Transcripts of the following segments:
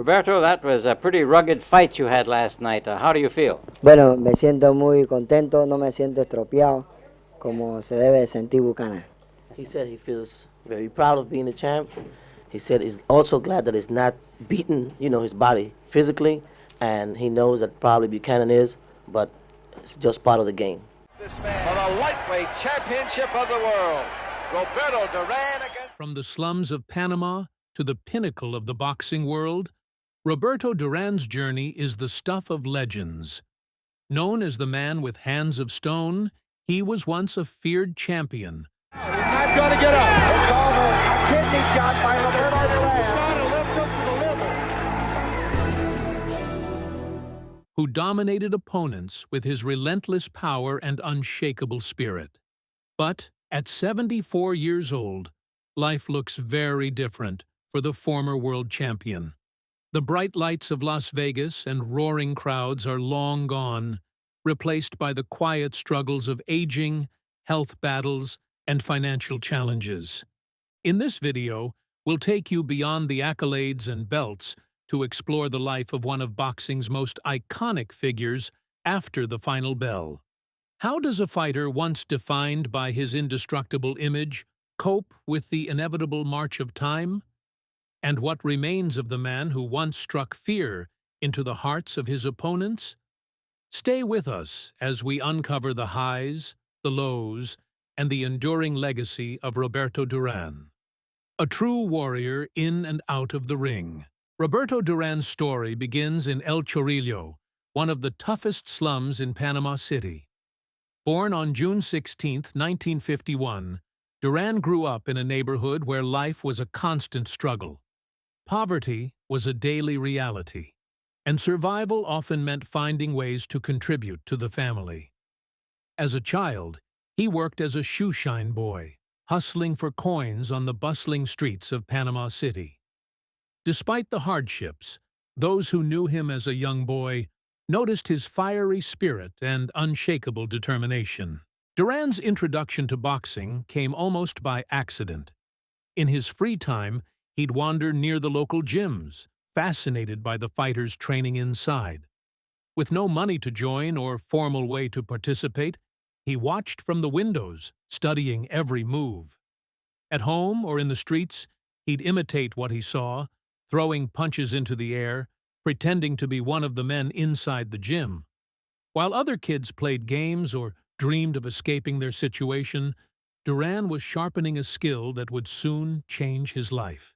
Roberto, that was a pretty rugged fight you had last night. How do you feel? Bueno, me siento muy contento, no me siento estropeado, como se debe de sentir Buchanan. He said he feels very proud of being the champ. He said he's also glad that it's not beating, his body physically, and he knows that probably Buchanan is, but it's just part of the game. This man for the lightweight championship of the world, Roberto Duran against... From the slums of Panama to the pinnacle of the boxing world, Roberto Duran's journey is the stuff of legends. Known as the man with hands of stone, he was once a feared champion. He's not going to get up. It's over. A kidney shot by Roberto Duran. Who dominated opponents with his relentless power and unshakable spirit. But at 74 years old, life looks very different for the former world champion. The bright lights of Las Vegas and roaring crowds are long gone, replaced by the quiet struggles of aging, health battles, and financial challenges. In this video, we'll take you beyond the accolades and belts to explore the life of one of boxing's most iconic figures after the final bell. How does a fighter once defined by his indestructible image cope with the inevitable march of time? And what remains of the man who once struck fear into the hearts of his opponents? Stay with us as we uncover the highs, the lows, and the enduring legacy of Roberto Duran. A true warrior in and out of the ring. Roberto Duran's story begins in El Chorrillo, one of the toughest slums in Panama City. Born on June 16, 1951, Duran grew up in a neighborhood where life was a constant struggle. Poverty was a daily reality, and survival often meant finding ways to contribute to the family. As a child, he worked as a shoeshine boy, hustling for coins on the bustling streets of Panama City. Despite the hardships, those who knew him as a young boy noticed his fiery spirit and unshakable determination. Duran's introduction to boxing came almost by accident. In his free time, he'd wander near the local gyms, fascinated by the fighters training inside. With no money to join or formal way to participate, he watched from the windows, studying every move. At home or in the streets, he'd imitate what he saw, throwing punches into the air, pretending to be one of the men inside the gym. While other kids played games or dreamed of escaping their situation, Duran was sharpening a skill that would soon change his life.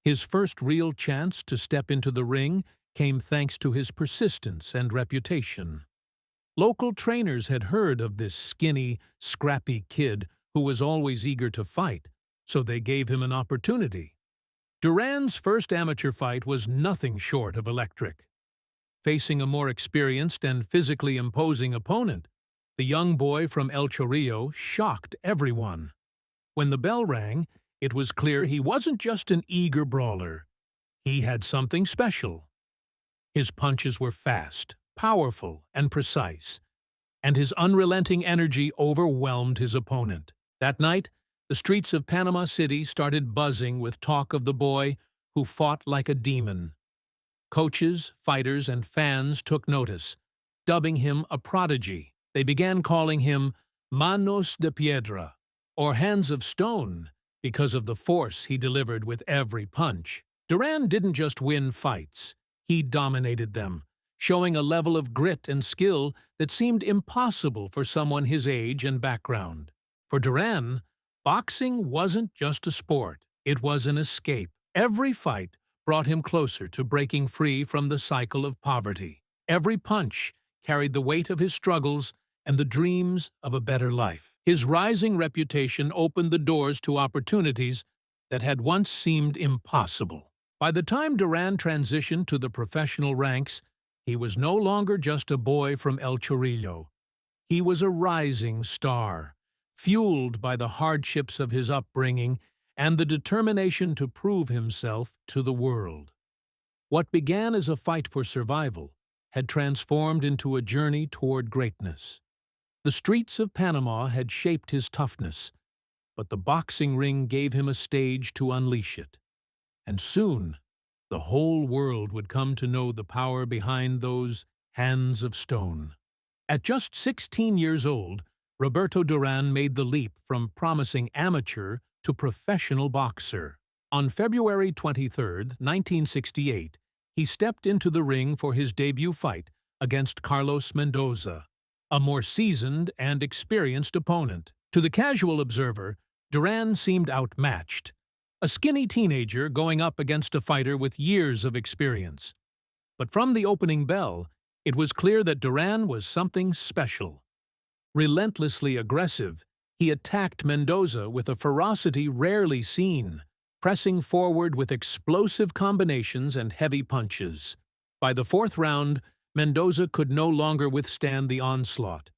His first real chance to step into the ring came thanks to his persistence and reputation. Local trainers had heard of this skinny, scrappy kid who was always eager to fight, so they gave him an opportunity. Duran's first amateur fight was nothing short of electric. Facing a more experienced and physically imposing opponent, the young boy from El Chorrillo shocked everyone. When the bell rang, it was clear he wasn't just an eager brawler. He had something special. His punches were fast, powerful, and precise, and his unrelenting energy overwhelmed his opponent. That night, the streets of Panama City started buzzing with talk of the boy who fought like a demon. Coaches, fighters, and fans took notice, dubbing him a prodigy. They began calling him Manos de Piedra, or Hands of Stone, because of the force he delivered with every punch. Duran didn't just win fights, he dominated them, showing a level of grit and skill that seemed impossible for someone his age and background. For Duran, boxing wasn't just a sport, it was an escape. Every fight brought him closer to breaking free from the cycle of poverty. Every punch carried the weight of his struggles and the dreams of a better life. His rising reputation opened the doors to opportunities that had once seemed impossible. By the time Duran transitioned to the professional ranks, he was no longer just a boy from El Chorrillo. He was a rising star, fueled by the hardships of his upbringing and the determination to prove himself to the world. What began as a fight for survival had transformed into a journey toward greatness. The streets of Panama had shaped his toughness, but the boxing ring gave him a stage to unleash it. And soon, the whole world would come to know the power behind those hands of stone. At just 16 years old, Roberto Duran made the leap from promising amateur to professional boxer. On February 23, 1968, he stepped into the ring for his debut fight against Carlos Mendoza, a more seasoned and experienced opponent. To the casual observer, Duran seemed outmatched, a skinny teenager going up against a fighter with years of experience. But from the opening bell, it was clear that Duran was something special. Relentlessly aggressive, he attacked Mendoza with a ferocity rarely seen, pressing forward with explosive combinations and heavy punches. By the fourth round, Mendoza could no longer withstand the onslaught,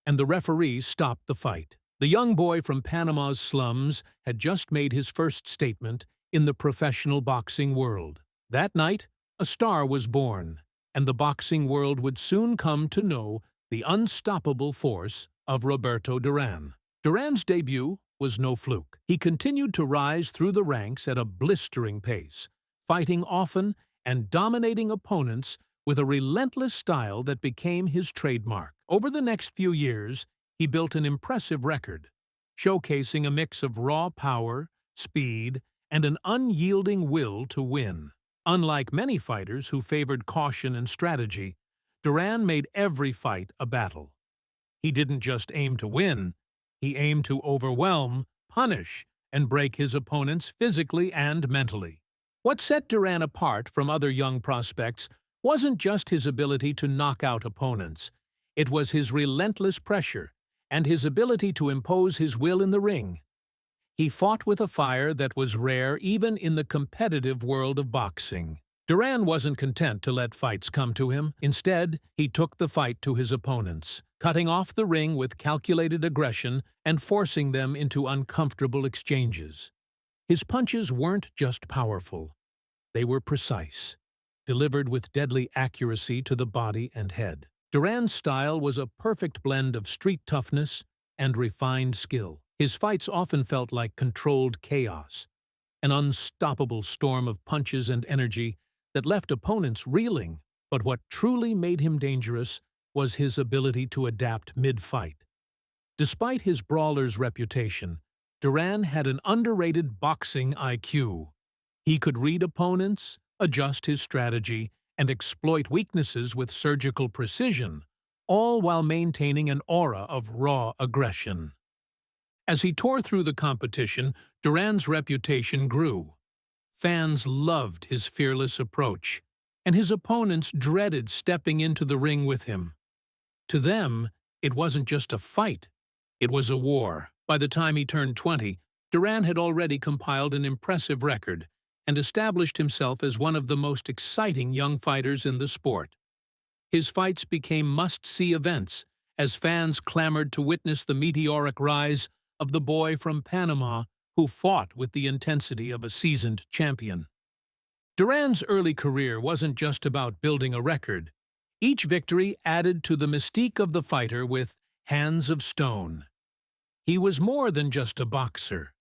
and the referee stopped the fight. The young boy from Panama's slums had just made his first statement in the professional boxing world. That night, a star was born, and the boxing world would soon come to know the unstoppable force of Roberto Duran. Duran's debut was no fluke. He continued to rise through the ranks at a blistering pace, fighting often and dominating opponents with a relentless style that became his trademark. Over the next few years, he built an impressive record, showcasing a mix of raw power, speed, and an unyielding will to win. Unlike many fighters who favored caution and strategy, Duran made every fight a battle. He didn't just aim to win, he aimed to overwhelm, punish, and break his opponents physically and mentally. What set Duran apart from other young prospects wasn't just his ability to knock out opponents. It was his relentless pressure and his ability to impose his will in the ring. He fought with a fire that was rare even in the competitive world of boxing. Duran wasn't content to let fights come to him. Instead, he took the fight to his opponents, cutting off the ring with calculated aggression and forcing them into uncomfortable exchanges. His punches weren't just powerful. They were precise, delivered with deadly accuracy to the body and head. Duran's style was a perfect blend of street toughness and refined skill. His fights often felt like controlled chaos, an unstoppable storm of punches and energy that left opponents reeling. But what truly made him dangerous was his ability to adapt mid-fight. Despite his brawler's reputation, Duran had an underrated boxing IQ. He could read opponents, adjust his strategy, and exploit weaknesses with surgical precision, all while maintaining an aura of raw aggression. As he tore through the competition, Duran's reputation grew. Fans loved his fearless approach, and his opponents dreaded stepping into the ring with him. To them, it wasn't just a fight, it was a war. By the time he turned 20, Duran had already compiled an impressive record and established himself as one of the most exciting young fighters in the sport. His fights became must-see events as fans clamored to witness the meteoric rise of the boy from Panama who fought with the intensity of a seasoned champion. Duran's early career wasn't just about building a record. Each victory added to the mystique of the fighter with hands of stone. He was more than just a boxer.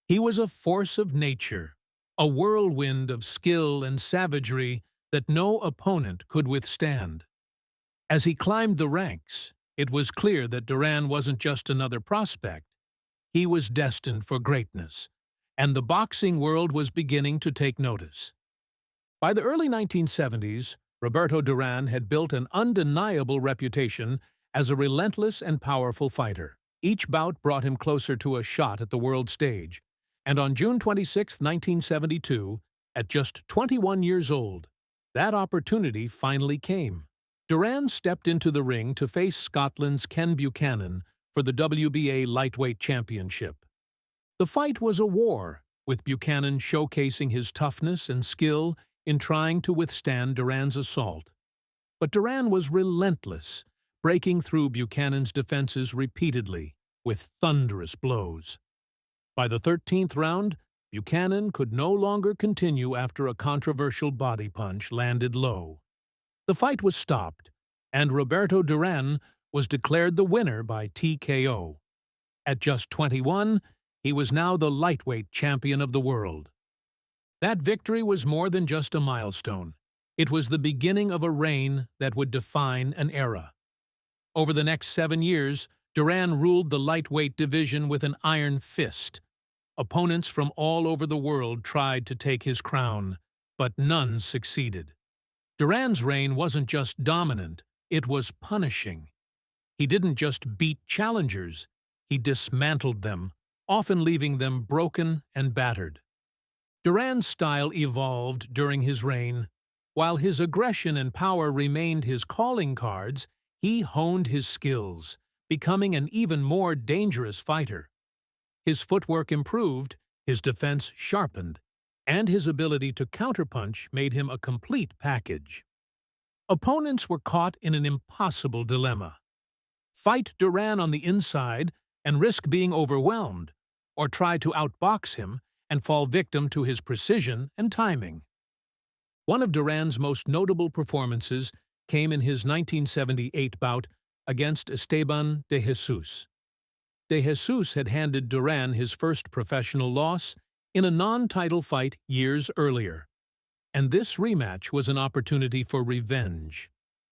He was a force of nature, a whirlwind of skill and savagery that no opponent could withstand. As he climbed the ranks, it was clear that Duran wasn't just another prospect. He was destined for greatness, and the boxing world was beginning to take notice. By the early 1970s, Roberto Duran had built an undeniable reputation as a relentless and powerful fighter. Each bout brought him closer to a shot at the world stage, and on June 26, 1972, at just 21 years old, that opportunity finally came. Duran stepped into the ring to face Scotland's Ken Buchanan for the WBA Lightweight Championship. The fight was a war, with Buchanan showcasing his toughness and skill in trying to withstand Duran's assault. But Duran was relentless, breaking through Buchanan's defenses repeatedly with thunderous blows. By the 13th round, Buchanan could no longer continue after a controversial body punch landed low. The fight was stopped, and Roberto Duran was declared the winner by TKO. At just 21, he was now the lightweight champion of the world. That victory was more than just a milestone. It was the beginning of a reign that would define an era. Over the next 7 years, Duran ruled the lightweight division with an iron fist. Opponents from all over the world tried to take his crown, but none succeeded. Duran's reign wasn't just dominant, it was punishing. He didn't just beat challengers, he dismantled them, often leaving them broken and battered. Duran's style evolved during his reign. While his aggression and power remained his calling cards, he honed his skills, becoming an even more dangerous fighter. His footwork improved, his defense sharpened, and his ability to counterpunch made him a complete package. Opponents were caught in an impossible dilemma. Fight Duran on the inside and risk being overwhelmed, or try to outbox him and fall victim to his precision and timing. One of Duran's most notable performances came in his 1978 bout against Esteban de Jesus. De Jesus had handed Duran his first professional loss in a non-title fight years earlier, and this rematch was an opportunity for revenge.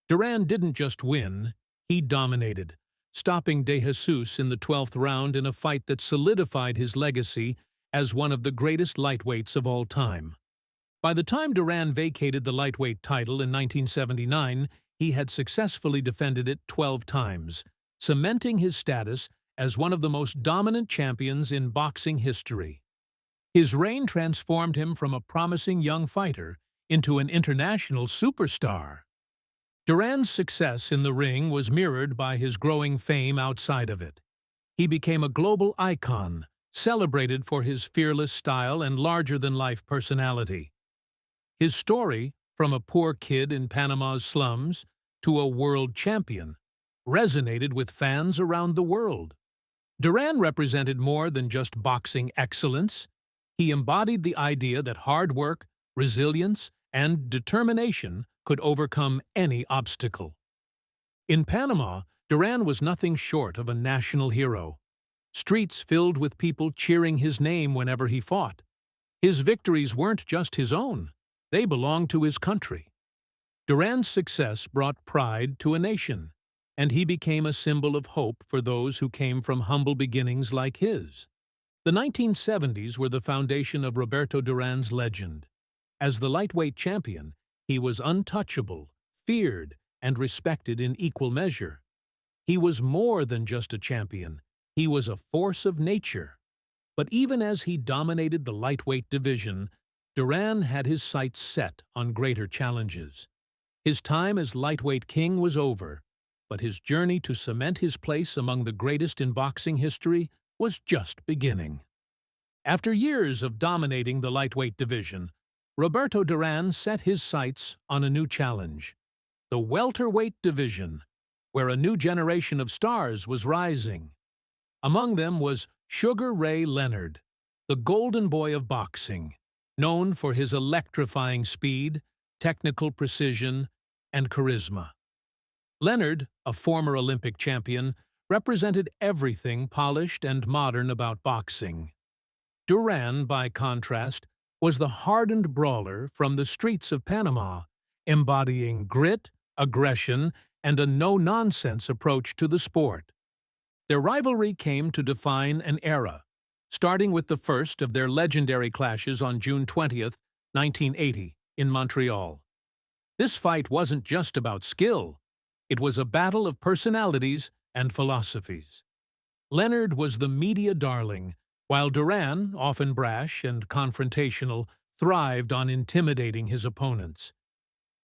Duran didn't just win, he dominated, stopping De Jesus in the 12th round in a fight that solidified his legacy as one of the greatest lightweights of all time. By the time Duran vacated the lightweight title in 1979, he had successfully defended it 12 times, cementing his status as one of the most dominant champions in boxing history. His reign transformed him from a promising young fighter into an international superstar. Duran's success in the ring was mirrored by his growing fame outside of it. He became a global icon, celebrated for his fearless style and larger-than-life personality. His story, from a poor kid in Panama's slums to a world champion, resonated with fans around the world. Duran represented more than just boxing excellence. He embodied the idea that hard work, resilience, and determination could overcome any obstacle. In Panama, Duran was nothing short of a national hero. Streets filled with people cheering his name whenever he fought. His victories weren't just his own. They belonged to his country. Duran's success brought pride to a nation, and he became a symbol of hope for those who came from humble beginnings like his. The 1970s were the foundation of Roberto Duran's legend. As the lightweight champion, he was untouchable, feared, and respected in equal measure. He was more than just a champion. He was a force of nature. But even as he dominated the lightweight division, Duran had his sights set on greater challenges. His time as lightweight king was over, but his journey to cement his place among the greatest in boxing history was just beginning. After years of dominating the lightweight division, Roberto Duran set his sights on a new challenge, the welterweight division, where a new generation of stars was rising. Among them was Sugar Ray Leonard, the golden boy of boxing, known for his electrifying speed, technical precision, and charisma. Leonard, a former Olympic champion, represented everything polished and modern about boxing. Duran, by contrast, was the hardened brawler from the streets of Panama, embodying grit, aggression, and a no-nonsense approach to the sport. Their rivalry came to define an era, starting with the first of their legendary clashes on June 20th, 1980, in Montreal. This fight wasn't just about skill. It was a battle of personalities and philosophies. Leonard was the media darling, while Duran, often brash and confrontational, thrived on intimidating his opponents.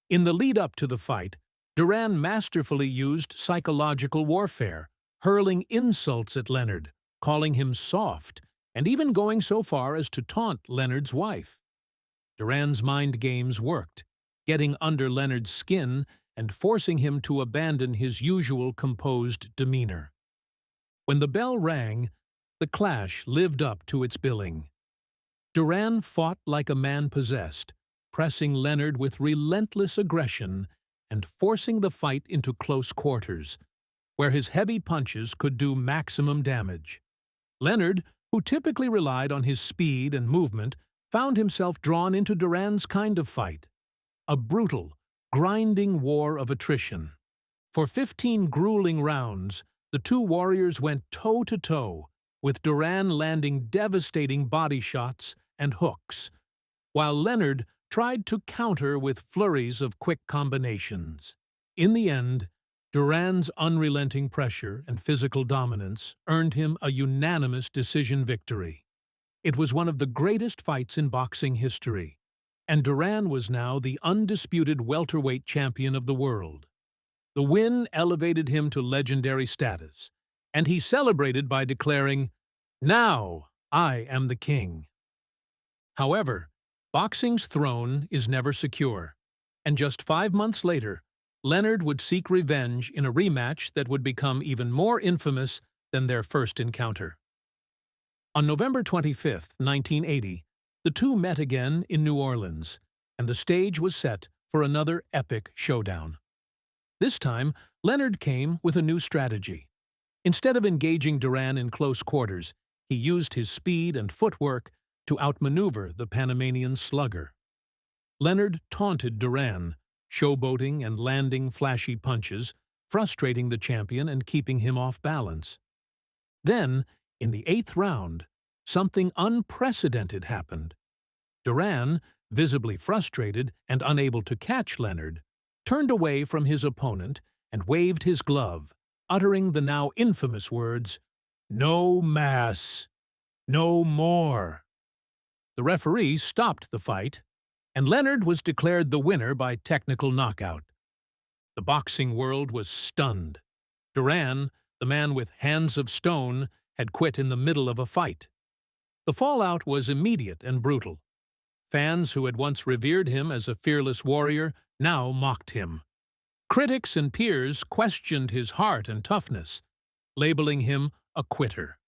In the lead-up to the fight, Duran masterfully used psychological warfare, hurling insults at Leonard, calling him soft, and even going so far as to taunt Leonard's wife. Duran's mind games worked, getting under Leonard's skin and forcing him to abandon his usual composed demeanor. When the bell rang, the clash lived up to its billing. Duran fought like a man possessed, pressing Leonard with relentless aggression and forcing the fight into close quarters, where his heavy punches could do maximum damage. Leonard, who typically relied on his speed and movement, found himself drawn into Duran's kind of fight, a brutal, grinding war of attrition. For 15 grueling rounds, the two warriors went toe-to-toe, with Duran landing devastating body shots and hooks, while Leonard tried to counter with flurries of quick combinations. In the end, Duran's unrelenting pressure and physical dominance earned him a unanimous decision victory. It was one of the greatest fights in boxing history, and Duran was now the undisputed welterweight champion of the world. The win elevated him to legendary status, and he celebrated by declaring, "Now I am the king." However, boxing's throne is never secure, and just 5 months later, Leonard would seek revenge in a rematch that would become even more infamous than their first encounter. On November 25, 1980, the two met again in New Orleans, and the stage was set for another epic showdown. This time, Leonard came with a new strategy. Instead of engaging Duran in close quarters, he used his speed and footwork to outmaneuver the Panamanian slugger. Leonard taunted Duran, showboating and landing flashy punches, frustrating the champion and keeping him off balance. Then, in the 8th round, something unprecedented happened. Duran, visibly frustrated and unable to catch Leonard, turned away from his opponent and waved his glove, uttering the now infamous words, "No mas, no more." The referee stopped the fight, and Leonard was declared the winner by technical knockout. The boxing world was stunned. Duran, the man with hands of stone, had quit in the middle of a fight. The fallout was immediate and brutal. Fans who had once revered him as a fearless warrior now mocked him. Critics and peers questioned his heart and toughness, labeling him a quitter.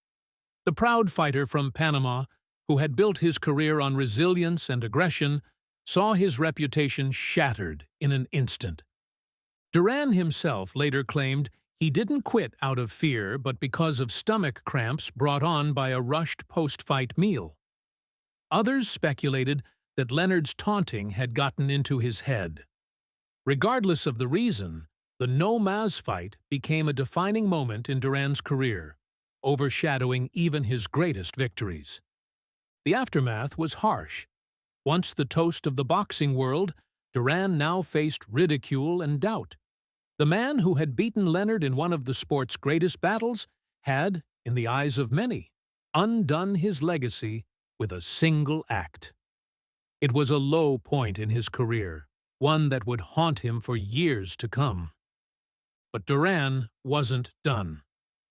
The proud fighter from Panama, who had built his career on resilience and aggression, saw his reputation shattered in an instant. Duran himself later claimed he didn't quit out of fear but because of stomach cramps brought on by a rushed post-fight meal. Others speculated that Leonard's taunting had gotten into his head. Regardless of the reason, the no-mas fight became a defining moment in Duran's career, overshadowing even his greatest victories. The aftermath was harsh. Once the toast of the boxing world, Duran now faced ridicule and doubt. The man who had beaten Leonard in one of the sport's greatest battles had, in the eyes of many, undone his legacy with a single act. It was a low point in his career, one that would haunt him for years to come. But Duran wasn't done.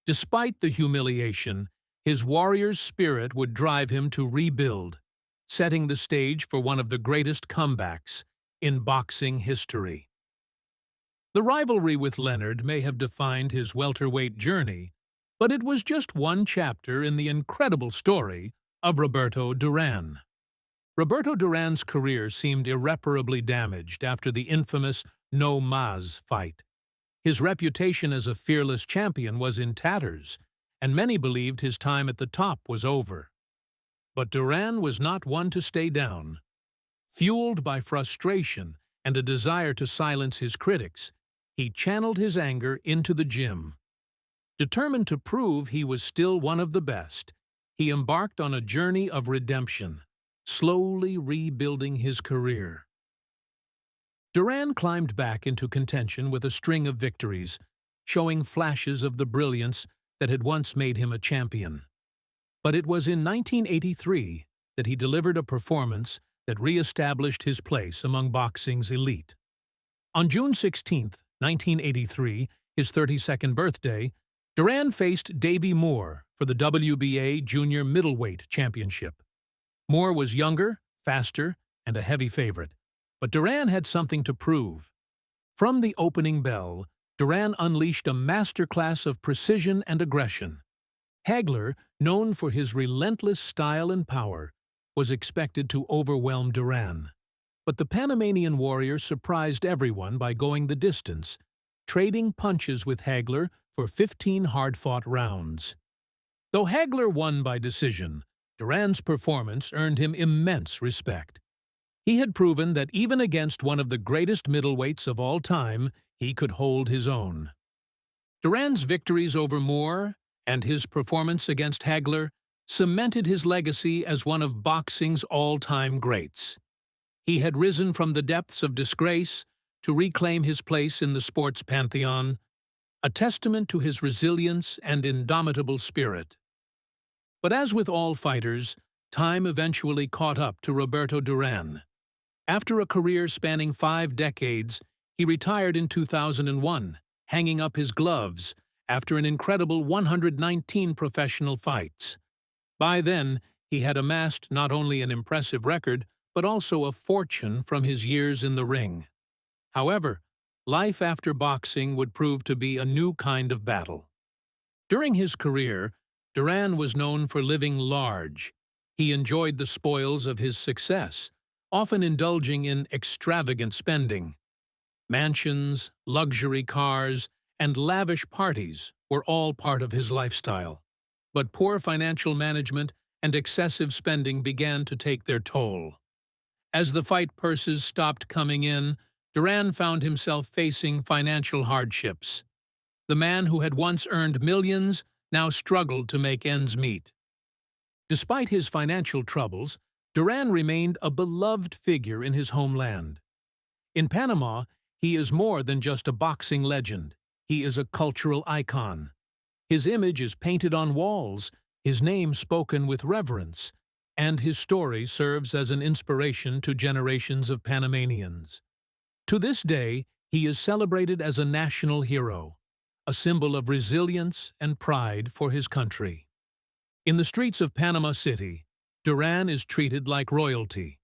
Despite the humiliation, his warrior's spirit would drive him to rebuild, setting the stage for one of the greatest comebacks in boxing history. The rivalry with Leonard may have defined his welterweight journey, but it was just one chapter in the incredible story of Roberto Duran. Roberto Duran's career seemed irreparably damaged after the infamous no mas fight. His reputation as a fearless champion was in tatters, and many believed his time at the top was over. But Duran was not one to stay down. Fueled by frustration and a desire to silence his critics, he channeled his anger into the gym. Determined to prove he was still one of the best, he embarked on a journey of redemption, slowly rebuilding his career. Duran climbed back into contention with a string of victories, showing flashes of the brilliance that had once made him a champion. But it was in 1983 that he delivered a performance that re-established his place among boxing's elite. On June 16, 1983, his 32nd birthday, Duran faced Davey Moore for the WBA Junior Middleweight Championship. Moore was younger, faster, and a heavy favorite, but Duran had something to prove. From the opening bell, Duran unleashed a masterclass of precision and aggression. Hagler, known for his relentless style and power, was expected to overwhelm Duran. But the Panamanian warrior surprised everyone by going the distance, trading punches with Hagler for 15 hard-fought rounds. Though Hagler won by decision, Duran's performance earned him immense respect. He had proven that even against one of the greatest middleweights of all time, he could hold his own. Duran's victories over Moore and his performance against Hagler cemented his legacy as one of boxing's all-time greats. He had risen from the depths of disgrace to reclaim his place in the sports pantheon, a testament to his resilience and indomitable spirit. But as with all fighters, time eventually caught up to Roberto Duran. After a career spanning 5 decades, he retired in 2001, hanging up his gloves after an incredible 119 professional fights. By then, he had amassed not only an impressive record, but also a fortune from his years in the ring. However, life after boxing would prove to be a new kind of battle. During his career, Duran was known for living large. He enjoyed the spoils of his success, often indulging in extravagant spending. Mansions, luxury cars, and lavish parties were all part of his lifestyle. But poor financial management and excessive spending began to take their toll. As the fight purses stopped coming in, Duran found himself facing financial hardships. The man who had once earned millions now struggled to make ends meet. Despite his financial troubles, Duran remained a beloved figure in his homeland. In Panama, he is more than just a boxing legend. He is a cultural icon. His image is painted on walls, his name spoken with reverence, and his story serves as an inspiration to generations of Panamanians. To this day, he is celebrated as a national hero, a symbol of resilience and pride for his country. In the streets of Panama City, Duran is treated like royalty.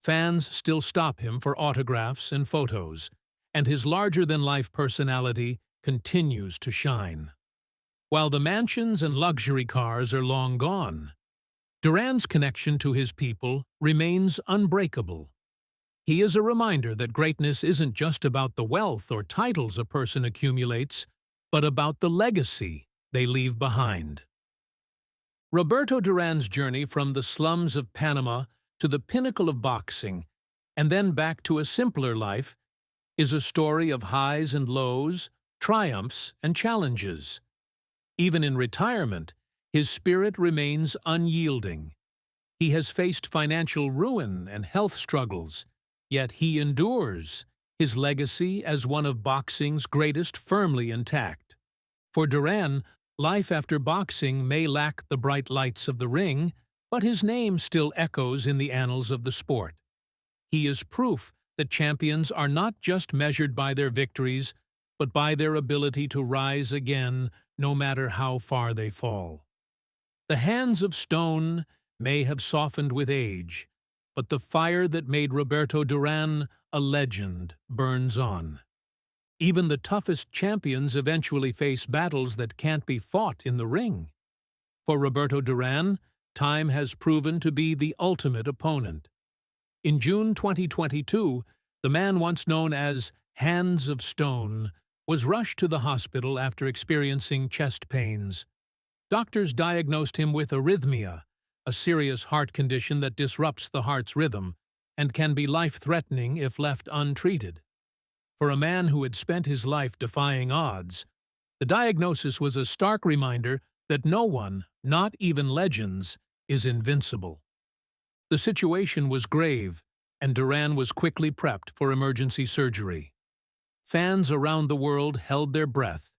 Fans still stop him for autographs and photos, and his larger-than-life personality continues to shine. While the mansions and luxury cars are long gone, Duran's connection to his people remains unbreakable. He is a reminder that greatness isn't just about the wealth or titles a person accumulates, but about the legacy they leave behind. Roberto Duran's journey from the slums of Panama to the pinnacle of boxing, and then back to a simpler life, is a story of highs and lows, triumphs and challenges. Even in retirement, his spirit remains unyielding. He has faced financial ruin and health struggles, yet he endures, his legacy as one of boxing's greatest firmly intact. For Duran, life after boxing may lack the bright lights of the ring, but his name still echoes in the annals of the sport. He is proof that champions are not just measured by their victories, but by their ability to rise again no matter how far they fall. The hands of stone may have softened with age, but the fire that made Roberto Duran a legend burns on. Even the toughest champions eventually face battles that can't be fought in the ring. For Roberto Duran, time has proven to be the ultimate opponent. In June 2022, the man once known as Hands of Stone was rushed to the hospital after experiencing chest pains. Doctors diagnosed him with arrhythmia, a serious heart condition that disrupts the heart's rhythm and can be life-threatening if left untreated. For a man who had spent his life defying odds, the diagnosis was a stark reminder that no one, not even legends, is invincible. The situation was grave, and Duran was quickly prepped for emergency surgery. Fans around the world held their breath,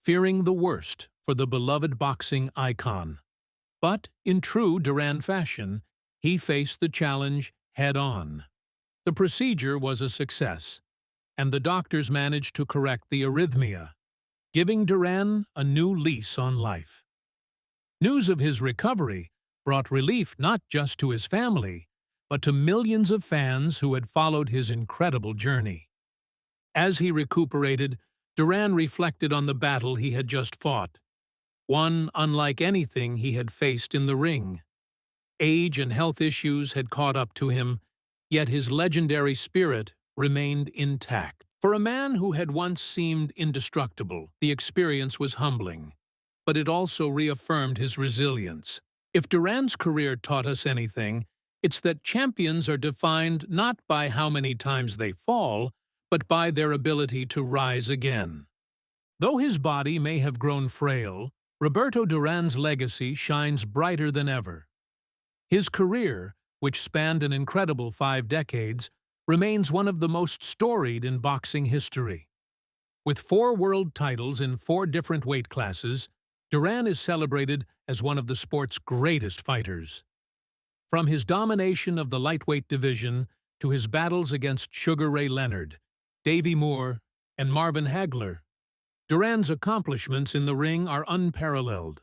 fearing the worst for the beloved boxing icon. But, in true Duran fashion, he faced the challenge head-on. The procedure was a success, and the doctors managed to correct the arrhythmia, giving Duran a new lease on life. News of his recovery brought relief not just to his family, but to millions of fans who had followed his incredible journey. As he recuperated, Duran reflected on the battle he had just fought, one unlike anything he had faced in the ring. Age and health issues had caught up to him, yet his legendary spirit remained intact. For a man who had once seemed indestructible, the experience was humbling, but it also reaffirmed his resilience. If Duran's career taught us anything, it's that champions are defined not by how many times they fall, but by their ability to rise again. Though his body may have grown frail, Roberto Duran's legacy shines brighter than ever. His career, which spanned an incredible 5 decades, remains one of the most storied in boxing history. With 4 world titles in 4 different weight classes, Duran is celebrated as one of the sport's greatest fighters. From his domination of the lightweight division to his battles against Sugar Ray Leonard, Davey Moore, and Marvin Hagler, Duran's accomplishments in the ring are unparalleled.